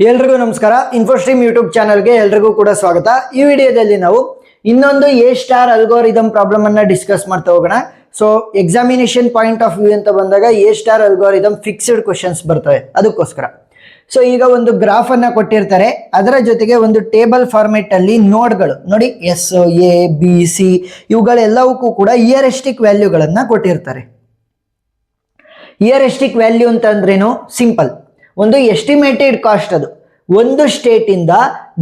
ಎಲ್ರಿಗೂ ನಮಸ್ಕಾರ. ಇನ್ಫೋಸ್ಟ್ರೀಮ್ ಯೂಟ್ಯೂಬ್ ಚಾನಲ್ಗೆ ಎಲ್ರಿಗೂ ಕೂಡ ಸ್ವಾಗತ. ಈ ವಿಡಿಯೋದಲ್ಲಿ ನಾವು ಇನ್ನೊಂದು ಎ ಸ್ಟಾರ್ ಅಲ್ಗೋರಿದಮ್ ಪ್ರಾಬ್ಲಮ್ ಅನ್ನ ಡಿಸ್ಕಸ್ ಮಾಡ್ತಾ ಹೋಗೋಣ. So examination point of view ಅಂತ ಬಂದಾಗ A star algorithm fixed questions ಬರ್ತವೆ, ಅದಕ್ಕೋಸ್ಕರ. ಸೊ ಈಗ ಒಂದು ಗ್ರಾಫ್ ಅನ್ನ ಕೊಟ್ಟಿರ್ತಾರೆ, ಅದರ ಜೊತೆಗೆ ಒಂದು ಟೇಬಲ್ ಫಾರ್ಮೆಟ್ ಅಲ್ಲಿ ನೋಡ್ಗಳು ನೋಡಿ, ಎಸ್, ಎ, ಬಿ, ಸಿ ಇವುಗಳೆಲ್ಲವಕ್ಕೂ ಕೂಡ ಇಯರಿಸ್ಟಿಕ್ ವ್ಯಾಲ್ಯೂಗಳನ್ನ ಕೊಟ್ಟಿರ್ತಾರೆ. ಇಯರಿಸ್ಟಿಕ್ ವ್ಯಾಲ್ಯೂ ಅಂತ ಅಂದ್ರೇನು? ಸಿಂಪಲ್, ಒಂದು ಎಸ್ಟಿಮೇಟೆಡ್ ಕಾಸ್ಟ್. ಅದು ಒಂದು ಸ್ಟೇಟ್ ಇಂದ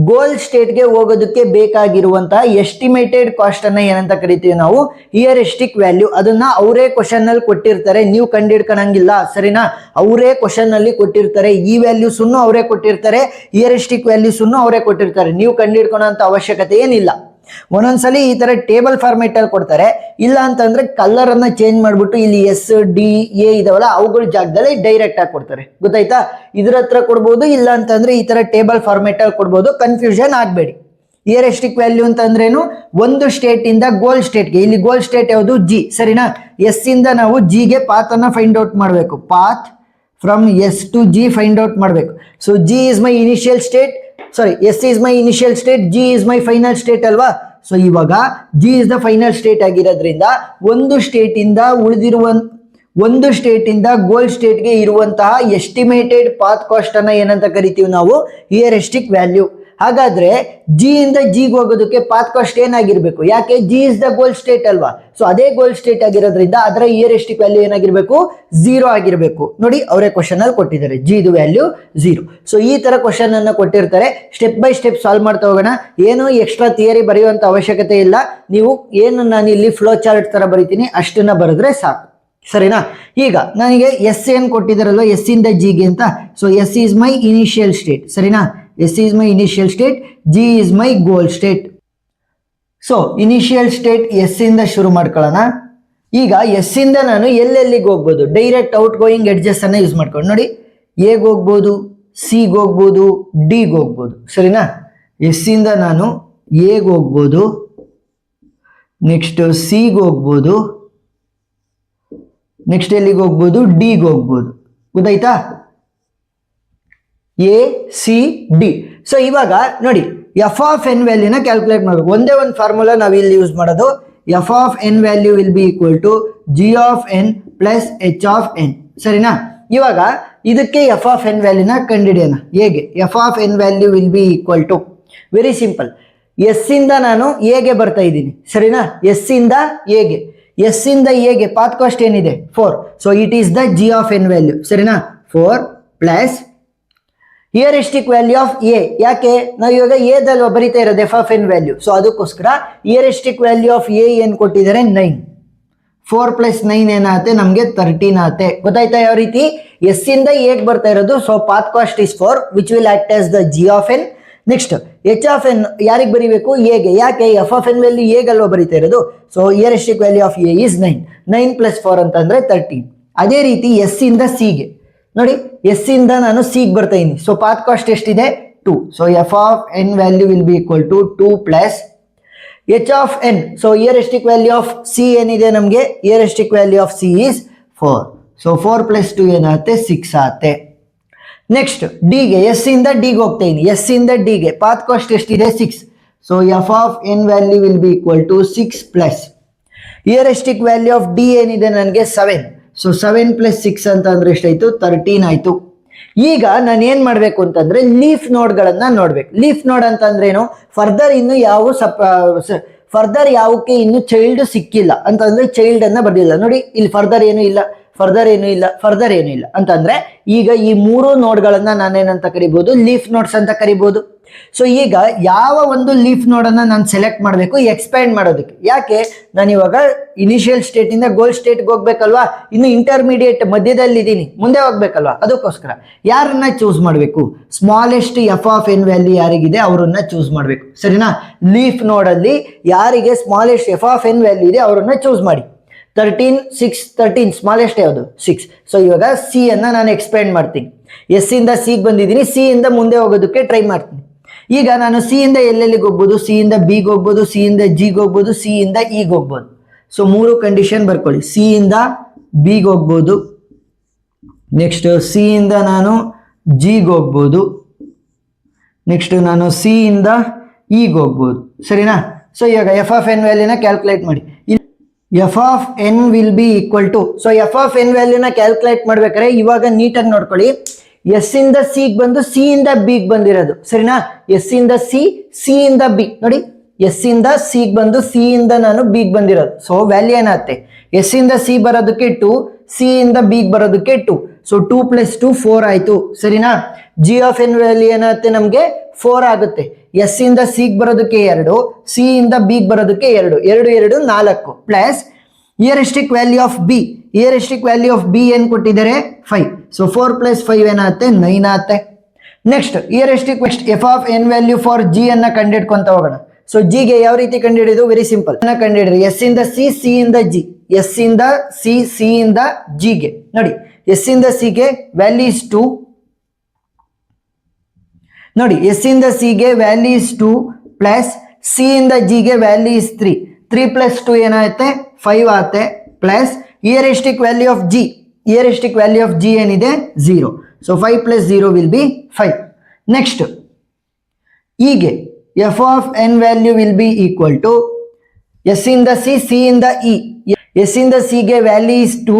ಗೋಲ್ ಸ್ಟೇಟ್ಗೆ ಹೋಗೋದಕ್ಕೆ ಬೇಕಾಗಿರುವಂತಹ ಎಸ್ಟಿಮೇಟೆಡ್ ಕಾಸ್ಟ್ ಅನ್ನ ಏನಂತ ಕರಿತೀವಿ ನಾವು? ಇಯರಿಸ್ಟಿಕ್ ವ್ಯಾಲ್ಯೂ. ಅದನ್ನ ಅವರೇ ಕ್ವಶನ್ ಅಲ್ಲಿ ಕೊಟ್ಟಿರ್ತಾರೆ, ನೀವು ಕಂಡಿಡ್ಕೊಳಂಗಿಲ್ಲ, ಸರಿನಾ? ಅವರೇ ಕ್ವಶನ್ ಅಲ್ಲಿ ಕೊಟ್ಟಿರ್ತಾರೆ. ಈ ವ್ಯಾಲ್ಯೂಸ್ ಅನ್ನು ಅವರೇ ಕೊಟ್ಟಿರ್ತಾರೆ, ಇಯರಿಸ್ಟಿಕ್ ವ್ಯಾಲ್ಯೂಸ್ ಅನ್ನು ಅವರೇ ಕೊಟ್ಟಿರ್ತಾರೆ. ನೀವು ಕಂಡಿಡ್ಕೊಳೋ ಅಂತ ಅವಶ್ಯಕತೆ ಏನಿಲ್ಲ. ಒಂದೊಂದ್ಸಲಿ ಈ ತರ ಟೇಬಲ್ ಫಾರ್ಮೇಟ್ ಅಲ್ಲಿ ಕೊಡ್ತಾರೆ, ಇಲ್ಲ ಅಂತಂದ್ರೆ ಕಲರ್ ಅನ್ನ ಚೇಂಜ್ ಮಾಡ್ಬಿಟ್ಟು ಇಲ್ಲಿ ಎಸ್, ಡಿ, ಎ ಇದಾವಲ್ಲ ಅವುಗಳ ಜಾಗದಲ್ಲಿ ಡೈರೆಕ್ಟ್ ಆಗಿ ಕೊಡ್ತಾರೆ. ಗೊತ್ತಾಯ್ತಾ? ಇದ್ರ ಹತ್ರ ಕೊಡ್ಬೋದು, ಇಲ್ಲ ಅಂತಂದ್ರೆ ಈ ತರ ಟೇಬಲ್ ಫಾರ್ಮೇಟ್ ಅಲ್ಲಿ ಕೊಡ್ಬೋದು. ಕನ್ಫ್ಯೂಷನ್ ಆಗ್ಬೇಡಿ. ಇಯರಿಸ್ಟಿಕ್ ವ್ಯಾಲ್ಯೂ ಅಂತ ಅಂದ್ರೇನು? ಒಂದು ಸ್ಟೇಟ್ ಇಂದ ಗೋಲ್ ಸ್ಟೇಟ್ಗೆ, ಇಲ್ಲಿ ಗೋಲ್ ಸ್ಟೇಟ್ ಯಾವುದು? ಜಿ, ಸರಿನಾ? ಎಸ್ ಇಂದ ನಾವು ಜಿ ಗೆ ಪಾತ್ ಅನ್ನ ಫೈಂಡ್ ಔಟ್ ಮಾಡಬೇಕು. Path from S to G find out ಮಾಡಬೇಕು. So G is my initial state, sorry, S is my initial state, G is my final state ಅಲ್ವಾ? So ಇವಾಗ G is the final state ಆಗಿರೋದ್ರಿಂದ ಒಂದು state ಇಂದ goal ಸ್ಟೇಟ್ಗೆ ಇರುವಂತಹ estimated path cost ಅನ್ನ ಏನಂತ ಕರಿತೀವಿ ನಾವು? ಇಯರಿಸ್ಟಿಕ್ ವ್ಯಾಲ್ಯೂ. ಹಾಗಾದ್ರೆ ಜಿ ಇಂದ ಜಿಗೆ ಹೋಗೋದಕ್ಕೆ ಪಾತ್ ಕಾಸ್ಟ್ ಏನಾಗಿರ್ಬೇಕು? ಯಾಕೆ? G is the goal state ಅಲ್ವಾ? ಸೊ ಅದೇ ಗೋಲ್ ಸ್ಟೇಟ್ ಆಗಿರೋದ್ರಿಂದ ಅದರ ಇಯರಿಸ್ಟಿಕ್ ವ್ಯಾಲ್ಯೂ ಏನಾಗಿರ್ಬೇಕು? 0 ಆಗಿರ್ಬೇಕು. ನೋಡಿ, ಅವರೇ ಕ್ವಶನ್ ಅಲ್ಲಿ ಕೊಟ್ಟಿದ್ದಾರೆ, ಜಿ ಇದು ವ್ಯಾಲ್ಯೂ 0. ಸೊ ಈ ತರ ಕ್ವಶನ್ ಅನ್ನ ಕೊಟ್ಟಿರ್ತಾರೆ. ಸ್ಟೆಪ್ ಬೈ ಸ್ಟೆಪ್ ಸಾಲ್ವ್ ಮಾಡ್ತಾ ಹೋಗೋಣ. ಏನು ಎಕ್ಸ್ಟ್ರಾ ಥಿಯರಿ ಬರೆಯುವಂತ ಅವಶ್ಯಕತೆ ಇಲ್ಲ. ನೀವು ಏನು ನಾನು ಇಲ್ಲಿ ಫ್ಲೋ ಚಾರ್ಟ್ ತರ ಬರೀತೀನಿ ಅಷ್ಟನ್ನ ಬರೆದ್ರೆ ಸಾಕು, ಸರಿನಾ? ಈಗ ನನಗೆ ಎಸ್ ಏನ್ ಕೊಟ್ಟಿದ್ದಾರಲ್ವ, ಎಸ್ ಇಂದ ಜಿಗೆ ಅಂತ. So S is my initial state, ಸರಿನಾ? S is my initial state, G is my goal state. So initial state S ಇಂದ ಶುರು ಮಾಡ್ಕೊಳ್ಳೋಣ. ಈಗ ಎಸ್ ಇಂದ ನಾನು ಎಲ್ಲೆಲ್ಲಿಗೆ ಹೋಗ್ಬೋದು? ಡೈರೆಕ್ಟ್ ಔಟ್ ಗೋಯಿಂಗ್ ಎಡ್ಜಸ್ ಅನ್ನ ಯೂಸ್ ಮಾಡ್ಕೊಂಡು ನೋಡಿ, ಎಗೆ ಹೋಗ್ಬೋದು, ಸಿಗೆ ಹೋಗ್ಬೋದು, ಡಿಗೆ ಹೋಗ್ಬೋದು, ಸರಿನಾ? ಎಸ್ ಇಂದ ನಾನು ಎಗೆ ಹೋಗ್ಬೋದು, ನೆಕ್ಸ್ಟ್ ಸಿಗೆ ಹೋಗ್ಬೋದು, ನೆಕ್ಸ್ಟ್ ಎಲ್ಲಿಗೆ ಹೋಗ್ಬೋದು? ಡಿಗೆ ಹೋಗ್ಬೋದು. ಗೊತ್ತಾಯ್ತಾ? A, C, D. ಸೊ ಇವಾಗ ನೋಡಿ, ಎಫ್ ಆಫ್ ಎನ್ ವ್ಯಾಲ್ಯೂನ ಕ್ಯಾಲ್ಕುಲೇಟ್ ಮಾಡಬೇಕು. ಒಂದೇ ಒಂದು ಫಾರ್ಮುಲಾ ನಾವು ಇಲ್ಲಿ ಯೂಸ್ ಮಾಡೋದು. F of N value will be equal to G of N plus H of N, ಸರಿನಾ? ಇವಾಗ ಇದಕ್ಕೆ ಎಫ್ ಆಫ್ ಎನ್ ವ್ಯಾಲ್ಯೂನ ಕಂಡುಹಿಡಿಯೋಣ. ಹೇಗೆ? F of N value will be equal to, very simple, S ಇಂದ ನಾನು ಎಗೆ ಬರ್ತಾ ಇದ್ದೀನಿ, ಸರಿನಾ? ಎಸ್ ಇಂದ ಎಗೆ, ಎಸ್ ಇಂದ ಎಗೆ ಪಾತ್ ಕಾಸ್ಟ್ ಏನಿದೆ? 4. So it is the G of N value, ಸರಿನಾ? 4 plus heuristic value of A. ಯಾಕೆ? ನಾವು ಇವಾಗ ಎದಲ್ವಾ ಬರಿತಾ ಇರೋದು F of N value. So ಅದಕ್ಕೋಸ್ಕರ ಇಯರಿಸ್ಟಿಕ್ ವ್ಯಾಲ್ಯೂ ಆಫ್ ಎ ಏನ್ ಕೊಟ್ಟಿದ್ದಾರೆ? 9. 4 ಪ್ಲಸ್ 9 ಏನಾಗುತ್ತೆ? ನಮಗೆ 13 ಆಗುತ್ತೆ. ಗೊತ್ತಾಯ್ತಾ ಯಾವ ರೀತಿ? ಎಸ್ ಇಂದ ಎಗ್ ಬರ್ತಾ ಇರೋದು. So path cost is 4 which will act as the G of N. Next H of N ಯಾರಿಗೆ ಬರೀಬೇಕು? ಎಗೆ. ಯಾಕೆ? ಎಫ್ ಆಫ್ ಎನ್ ವ್ಯಾಲ್ಯೂ ಎಗಲ್ವಾ ಬರೀತಾ ಇರೋದು. So heuristic value of A is 9. 9 plus 4 ಅಂತಂದ್ರೆ 13. ಅದೇ ರೀತಿ ಎಸ್ ಇಂದ ಸಿಗೆ ನೋಡಿ, ಎಸ್ ಇಂದ ನಾನು ಸಿಗೆ ಬರ್ತಾ ಇದ್ದೀನಿ. ಸೊ ಪಾತ್ ಕಾಸ್ಟ್ ಎಷ್ಟಿದೆ? 2. So F of N value will be equal to 2 plus H of N. So heuristic value of C ಏನಿದೆ ನಮಗೆ? Heuristic value of C is 4. So 4 plus 2 ಏನಾಗುತ್ತೆ? 6 ಆಗುತ್ತೆ. ನೆಕ್ಸ್ಟ್ ಡಿಗೆ, ಎಸ್ ಇಂದ ಡಿಗೆ ಹೋಗ್ತಾ ಇದ್ದೀನಿ. ಎಸ್ ಇಂದ ಡಿಗೆ ಪಾತ್ ಕಾಸ್ಟ್ ಎಷ್ಟಿದೆ? 6. So F of N value will be equal to 6 plus heuristic value of D ಏನಿದೆ ನನಗೆ? 7. ಸೊ 7 ಪ್ಲಸ್ 6 ಅಂತ ಅಂದ್ರೆ ಎಷ್ಟಾಯ್ತು? 13 ಆಯ್ತು. ಈಗ ನಾನು ಏನ್ ಮಾಡ್ಬೇಕು ಅಂತಂದ್ರೆ ಲೀಫ್ ನೋಡ್ಗಳನ್ನ ನೋಡ್ಬೇಕು. ಲೀಫ್ ನೋಡ್ ಅಂತಂದ್ರೆ ಏನು? ಫರ್ದರ್ ಇನ್ನು ಫರ್ದರ್ ಯಾವಕ್ಕೆ ಇನ್ನು ಚೈಲ್ಡ್ ಸಿಕ್ಕಿಲ್ಲ ಅಂತಂದ್ರೆ ಚೈಲ್ಡ್ ಅನ್ನ ಬರ್ದಿಲ್ಲ. ನೋಡಿ, ಇಲ್ಲಿ ಫರ್ದರ್ ಏನು ಇಲ್ಲ, ಫರ್ದರ್ ಏನು ಇಲ್ಲ, ಫರ್ದರ್ ಏನು ಇಲ್ಲ ಅಂತಂದ್ರೆ ಈಗ ಈ 3 ನೋಡ್ಗಳನ್ನ ನಾನೇನಂತ ಕರಿಬಹುದು? ಲೀಫ್ ನೋಡ್ಸ್ ಅಂತ ಕರಿಬಹುದು. ಸೊ ಈಗ ಯಾವ ಒಂದು ಲೀಫ್ ನೋಡನ್ನ ನಾನು ಸೆಲೆಕ್ಟ್ ಮಾಡಬೇಕು ಎಕ್ಸ್ಪ್ಯಾಂಡ್ ಮಾಡೋದಕ್ಕೆ? ಯಾಕೆ? ನಾನು ಇವಾಗ ಇನಿಷಿಯಲ್ ಸ್ಟೇಟ್ ಇಂದ ಗೋಲ್ ಸ್ಟೇಟ್ಗೆ ಹೋಗ್ಬೇಕಲ್ವಾ, ಇನ್ನು ಇಂಟರ್ಮೀಡಿಯೇಟ್ ಮಧ್ಯದಲ್ಲಿ ಇದ್ದೀನಿ, ಮುಂದೆ ಹೋಗ್ಬೇಕಲ್ವಾ? ಅದಕ್ಕೋಸ್ಕರ ಯಾರನ್ನ ಚೂಸ್ ಮಾಡಬೇಕು? Smallest F of N value ಯಾರಿಗಿದೆ ಅವರನ್ನ ಚೂಸ್ ಮಾಡಬೇಕು, ಸರಿನಾ? ಲೀಫ್ ನೋಡಲ್ಲಿ ಯಾರಿಗೆ smallest F of N value ಇದೆ ಅವರನ್ನ ಚೂಸ್ ಮಾಡಿ. 13, 6, 13 ಸ್ಮಾಲೆಸ್ಟ್ ಯಾವುದು? 6. ಸೊ ಇವಾಗ ಸಿ ಅನ್ನ ನಾನು ಎಕ್ಸ್ಪ್ಯಾಂಡ್ ಮಾಡ್ತೀನಿ. ಎಸ್ ಇಂದ ಸಿಗೆ ಬಂದಿದ್ದೀನಿ, ಸಿ ಇಂದ ಮುಂದೆ ಹೋಗೋದಕ್ಕೆ ಟ್ರೈ ಮಾಡ್ತೀನಿ. ಈಗ ನಾನು ಸಿ ಇಂದ ಎಲ್ಲೆಲ್ಲಿಗೆ ಹೋಗ್ಬೋದು? ಸಿ ಇಂದ ಬಿಗೆ ಹೋಗ್ಬೋದು, ಸಿ ಇಂದ ಜಿಗೆ ಹೋಗ್ಬೋದು, ಸಿ ಇಂದ ಇಗೆ ಹೋಗ್ಬೋದು. ಸೊ 3 ಕಂಡೀಷನ್ ಬರ್ಕೊಳ್ಳಿ. ಸಿ ಇಂದ ಬಿಗೆ ಹೋಗ್ಬೋದು, ನೆಕ್ಸ್ಟ್ ಸಿ ಇಂದ ನಾನು ಜಿಗೆ ಹೋಗ್ಬೋದು, ನೆಕ್ಸ್ಟ್ ನಾನು ಸಿ ಇಂದ ಇಗೆ ಹೋಗ್ಬೋದು, ಸರಿನಾ. ಸೊ ಇವಾಗ ಎಫ್ ಆಫ್ ಎನ್ ವ್ಯಾಲ್ಯೂನ ಕ್ಯಾಲ್ಕುಲೇಟ್ ಮಾಡಿ. F of N will be equal to, so F of N ವ್ಯಾಲ್ಯೂನ ಕ್ಯಾಲ್ಕುಲೇಟ್ ಮಾಡ್ಬೇಕಾದ್ರೆ ಇವಾಗ ನೀಟಾಗಿ ನೋಡ್ಕೊಳ್ಳಿ, ಎಸ್ ಇಂದ ಸಿಗೆ ಬಂದು ಸಿ ಇಂದ ಬಿಗೆ ಬಂದಿರೋದು, ಸರಿನಾ. ಎಸ್ ಇಂದ ಸಿ ಇಂದ ಬಿ ನೋಡಿ, ಎಸ್ ಇಂದ ಸಿಗೆ ಬಂದು ಸಿ ಇಂದ ನಾನು ಬಿಗೆ ಬಂದಿರೋದು. ಸೊ ವ್ಯಾಲ್ಯೂ ಏನಾಗುತ್ತೆ, ಎಸ್ ಇಂದ ಸಿ ಬರೋದಕ್ಕೆ 2, ಸಿ ಇಂದ ಬಿಗೆ ಬರೋದಕ್ಕೆ 2. ಸೊ 2 + 2 4 ಆಯ್ತು, ಸರಿನಾ. ಜಿ ಆಫ್ ಎನ್ ವ್ಯಾಲ್ಯೂ ಏನಾಗುತ್ತೆ ನಮಗೆ 4 ಆಗುತ್ತೆ. ಎಸ್ ಇಂದ ಸಿಗೆ ಬರೋದಕ್ಕೆ 2, ಸಿ ಇಂದ ಬಿಗೆ ಬರೋದಕ್ಕೆ 2, 2 2 4 plus heuristic value of B. Heuristic value of B ಏನು ಕೊಟ್ಟಿದ್ದಾರೆ 5. ಸೊ 4 + 5 ಏನಾಗುತ್ತೆ 9 ಆಗುತ್ತೆ. Next heuristic F of N value for G ಅನ್ನ ಕಂಡಿಡ್ಕೊಂತ ಹೋಗೋಣ. ಸೊ ಜಿಗೆ ಯಾವ ರೀತಿ ಕಂಡುಹಿಡಿಯೋದು, ವೆರಿ ಸಿಂಪಲ್, ಕಂಡುಹಿಡಿದ್ರಿ ಎಸ್ ಇಂದ ಸಿ ಇಂದ ಜಿ, ಎಸ್ ಇಂದ ಸಿ ಇಂದ ಜಿಗೆ ನೋಡಿ, ಎಸ್ ಇಂದ ಸಿಗೆ ವ್ಯಾಲ್ಯೂ ಇಸ್ 2 ನೋಡಿ, ಎಸ್ ಇಂದ ಸಿಗೆ ವ್ಯಾಲ್ಯೂ ಇಸ್ 2 ಪ್ಲಸ್ ಸಿ ಇಂದ ಜಿಗೆ ವ್ಯಾಲ್ಯೂ ಇಸ್ 3. 3 + 2 ಏನಾಗುತ್ತೆ 5 ಆಗುತ್ತೆ plus heuristic value of G, heuristic value of G ಏನಿದೆ 0. So 5 + 0 will be 5. ನೆಕ್ಸ್ಟ್ ಹೀಗೆ F of N value will be equal to S ಇಂದ ಸಿ ಇಂದ ಇ, ಎಸ್ ಇಂದ ಸಿಗೆ ವ್ಯಾಲ್ಯೂ ಇಸ್ 2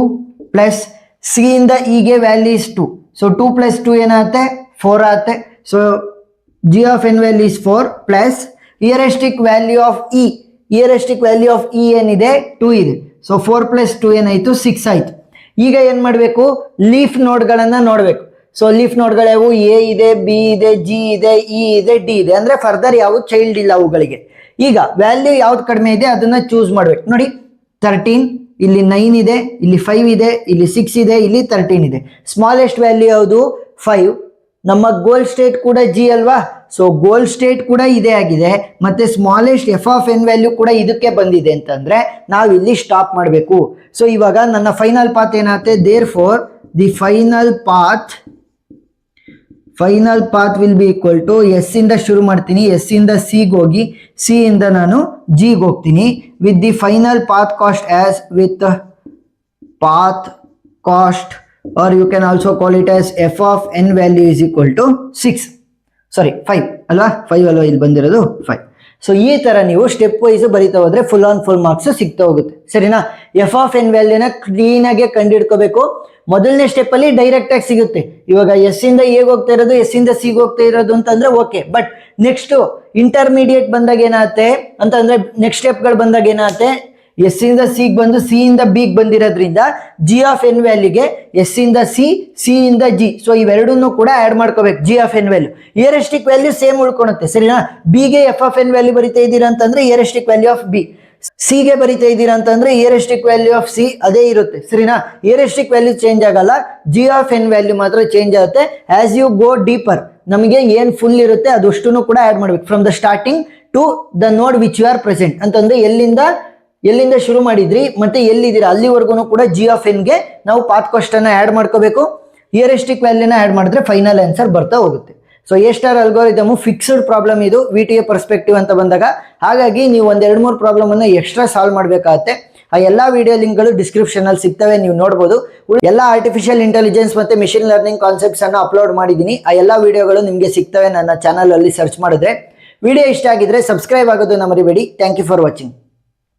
ಪ್ಲಸ್ ಸಿ ಇಂದ ಇಗೆ ವ್ಯಾಲ್ಯೂ ಇಸ್ 2. ಸೊ 2 + 2 ಏನಾಗುತ್ತೆ 4 ಆಗುತ್ತೆ. So G of N value is 4 plus heuristic value of E, heuristic value of E ಏನಿದೆ 2 ಇದೆ. ಸೊ 4 + 2 ಏನಾಯಿತು 6 ಆಯಿತು. ಈಗ ಏನು ಮಾಡಬೇಕು, ಲೀಫ್ ನೋಡ್ಗಳನ್ನು ನೋಡಬೇಕು. ಸೊ ಲೀಫ್ ನೋಡ್ಗಳು ಯಾವು, ಎ ಇದೆ, ಬಿ ಇದೆ, ಜಿ ಇದೆ, ಇ ಇದೆ, ಡಿ ಇದೆ, ಅಂದರೆ ಫರ್ದರ್ ಯಾವ ಚೈಲ್ಡ್ ಇಲ್ಲ ಅವುಗಳಿಗೆ. ಈಗ ವ್ಯಾಲ್ಯೂ ಯಾವ್ದು ಕಡಿಮೆ ಇದೆ ಅದನ್ನು ಚೂಸ್ ಮಾಡಬೇಕು. ನೋಡಿ 13, ಇಲ್ಲಿ 9 ಇದೆ, ಇಲ್ಲಿ 5 ಇದೆ, ಇಲ್ಲಿ 6 ಇದೆ, ಇಲ್ಲಿ 13 ಇದೆ. ಸ್ಮಾಲೆಸ್ಟ್ ವ್ಯಾಲ್ಯೂ ಯಾವುದು 5. ನಮ್ಮ ಗೋಲ್ ಸ್ಟೇಟ್ ಕೂಡ ಜಿ ಅಲ್ವಾ, ಸೊ ಗೋಲ್ ಸ್ಟೇಟ್ ಕೂಡ ಇದೇ ಆಗಿದೆ, ಮತ್ತೆ smallest F of N value ಕೂಡ ಇದಕ್ಕೆ ಬಂದಿದೆ ಅಂತಂದ್ರೆ ನಾವು ಇಲ್ಲಿ ಸ್ಟಾಪ್ ಮಾಡಬೇಕು. ಸೊ ಇವಾಗ ನನ್ನ ಫೈನಲ್ ಪಾತ್ ಏನಾಗುತ್ತೆ, therefore the final path will be equal to, S ಇಂದ ಶುರು ಮಾಡ್ತೀನಿ, ಎಸ್ ಇಂದ ಸಿಗೆ ಹೋಗಿ ಸಿ ಇಂದ ನಾನು ಜಿಗೆ ಹೋಗ್ತೀನಿ, with the final path cost as with path cost, or you can also call it as f of n value is equal to 6, sorry 5 ಅಲ್ವಾ, 5 ಅಲ್ವಾ ಇಲ್ಲಿ ಬಂದಿರೋದು 5. ಸೊ ಈ ತರ ನೀವು ಸ್ಟೆಪ್ ವೈಸ್ ಬರೀತಾ ಹೋದ್ರೆ ಫುಲ್ ಆನ್ ಫುಲ್ ಮಾರ್ಕ್ಸ್ ಸಿಗ್ತಾ ಹೋಗುತ್ತೆ, ಸರಿನಾ. ಎಫ್ ಆಫ್ ಎನ್ ವ್ಯಾಲ್ಯೂನ ಕ್ಲೀನ್ ಆಗಿ ಕಂಡುಹಿಡ್ಕೋಬೇಕು. ಮೊದಲನೇ ಸ್ಟೆಪ್ ಅಲ್ಲಿ ಡೈರೆಕ್ಟ್ ಆಗಿ ಸಿಗುತ್ತೆ. ಇವಾಗ ಎಸ್ ಇಂದ ಎಗೆ ಹೋಗ್ತಾ ಇರೋದು, ಎಸ್ ಇಂದ ಸಿಗೆ ಹೋಗ್ತಾ ಇರೋದು ಅಂತಂದ್ರೆ ಓಕೆ, ಬಟ್ ನೆಕ್ಸ್ಟ್ ಇಂಟರ್ಮೀಡಿಯೇಟ್ ಬಂದಾಗ ಏನಾಗುತ್ತೆ ಅಂತಂದ್ರೆ ನೆಕ್ಸ್ಟ್ ಸ್ಟೆಪ್ಗಳು ಬಂದಾಗ ಏನಾಗುತ್ತೆ, ಎಸ್ ಇಂದ ಸಿಗೆ ಬಂದು ಸಿ ಇಂದ ಬಿಗೆ ಬಂದಿರೋದ್ರಿಂದ ಜಿ ಆಫ್ ಎನ್ ವ್ಯಾಲ್ಯೂಗೆ ಎಸ್ ಇಂದ ಸಿ ಇಂದ ಜಿ, ಸೊ ಇವೆರಡನ್ನೂ ಕೂಡ ಆಡ್ ಮಾಡ್ಕೋಬೇಕು. G of N value, heuristic value same ಉಳ್ಕೊಳುತ್ತೆ, ಸರಿನಾ. ಬಿಗೆ ಎಫ್ ಆಫ್ ಎನ್ ವ್ಯಾಲ್ಯೂ ಬರಿತಾ ಇದ್ದೀರಾ ಅಂತಂದ್ರೆ ಇಯರಿಸ್ಟಿಕ್ ವ್ಯಾಲ್ಯೂ ಆಫ್ ಬಿ, ಸಿಗೆ ಬರಿತಾ ಇದ್ದೀರಾ ಅಂತಂದ್ರೆ ಇಯರಿಸ್ಟಿಕ್ ವ್ಯಾಲ್ಯೂ ಆಫ್ ಸಿ ಅದೇ ಇರುತ್ತೆ, ಸರಿನಾ. ಇಯರಿಸ್ಟಿಕ್ ವ್ಯಾಲ್ಯೂ ಚೇಂಜ್ ಆಗಲ್ಲ, ಜಿ ಆಫ್ ಎನ್ ವ್ಯಾಲ್ಯೂ ಮಾತ್ರ ಚೇಂಜ್ ಆಗುತ್ತೆ. ಆಸ್ ಯು ಗೋ ಡೀಪರ್ ನಮಗೆ ಏನ್ ಫುಲ್ ಇರುತ್ತೆ ಅದಷ್ಟನ್ನು ಕೂಡ ಆಡ್ ಮಾಡ್ಬೇಕು. From the starting to the node which you are present ಅಂತಂದ್ರೆ ಎಲ್ಲಿಂದ ಶುರು ಮಾಡಿದ್ರಿ ಮತ್ತೆ ಎಲ್ಲಿದ್ದೀರಾ ಅಲ್ಲಿವರೆಗೂ ಕೂಡ ಜಿ ಆಫ್ ಎನ್ಗೆ ನಾವು ಪಾತ್ ಕಾಸ್ಟ್ ಅನ್ನ ಆಡ್ ಮಾಡ್ಕೋಬೇಕು. ಇಯರಿಸ್ಟಿಕ್ ವ್ಯಾಲ್ಯೂನ ಆಡ್ ಮಾಡಿದ್ರೆ ಫೈನಲ್ ಆನ್ಸರ್ ಬರ್ತಾ ಹೋಗುತ್ತೆ. So A star algorithm fixed problem ಇದು VTA ಪರ್ಸ್ಪೆಕ್ಟಿವ್ ಅಂತ ಬಂದಾಗ, ಹಾಗಾಗಿ ನೀವು ಒಂದ್ 2-3 ಪ್ರಾಬ್ಲಮ್ ಅನ್ನ ಎಕ್ಸ್ಟ್ರಾ ಸಾಲ್ವ್ ಮಾಡಬೇಕಾಗತ್ತೆ. ಆ ಎಲ್ಲಾ ವಿಡಿಯೋ ಲಿಂಕ್ಗಳು ಡಿಸ್ಕ್ರಿಪ್ಷನ್ ಅಲ್ಲಿ ಸಿಗ್ತವೆ, ನೀವು ನೋಡಬಹುದು. ಎಲ್ಲ ಆರ್ಟಿಫಿಷಿಯಲ್ ಇಂಟೆಲಿಜೆನ್ಸ್ ಮತ್ತೆ ಮಿಷಿನ್ ಲರ್ನಿಂಗ್ ಕಾನ್ಸೆಪ್ಟ್ಸ್ ಅನ್ನ ಅಪ್ಲೋಡ್ ಮಾಡಿದ್ದೀನಿ. ಆ ಎಲ್ಲಾ ವಿಡಿಯೋಗಳು ನಿಮಗೆ ಸಿಗ್ತವೆ ನನ್ನ ಚಾನಲ್ ಅಲ್ಲಿ ಸರ್ಚ್ ಮಾಡಿದ್ರೆ. ವಿಡಿಯೋ ಇಷ್ಟ ಆಗಿದ್ರೆ ಸಬ್ಸ್ಕ್ರೈಬ್ ಆಗೋದನ್ನ ಮರಿಬೇಡಿ. Thank you for watching.